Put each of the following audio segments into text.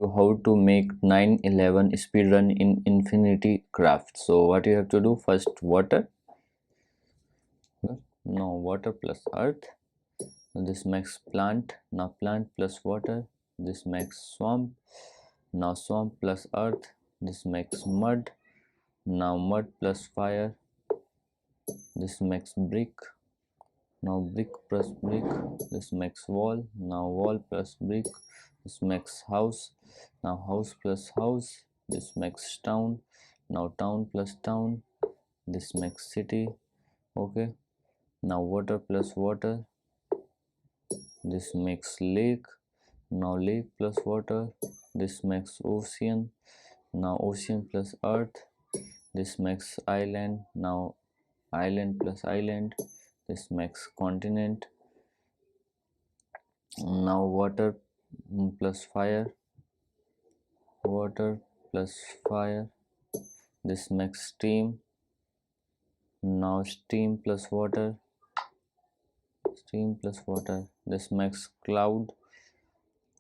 how to make 911 speedrun in Infinity Craft. So what you have to do, first water, now water plus earth, this makes plant, now plant plus water, this makes swamp, now swamp plus earth, this makes mud, now mud plus fire, this makes brick, now brick plus brick, this makes wall, now wall plus brick, this makes house, now house plus house, this makes town, now town plus town, this makes city. Okay, now water plus water, this makes lake, now lake plus water, this makes ocean, now ocean plus earth, this makes island, now island plus island, this makes continent, now water plus fire, water plus fire, this makes steam, now steam plus water, steam plus water, this makes cloud,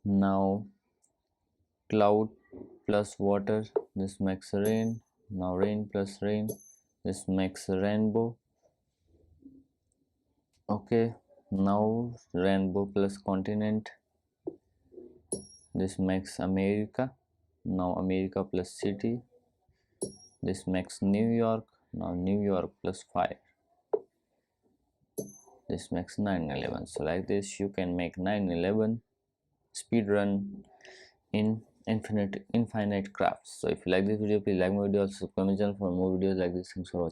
now cloud plus water, this makes rain, now rain plus rain, this makes rainbow. Okay, now rainbow plus continent, this makes America, now America plus city, this makes New York, now New York plus fire, this makes 911. So like this you can make 911 speed run in infinite crafts. So if you like this video, please like my video, also subscribe my channel for more videos like this. Thanks for watching.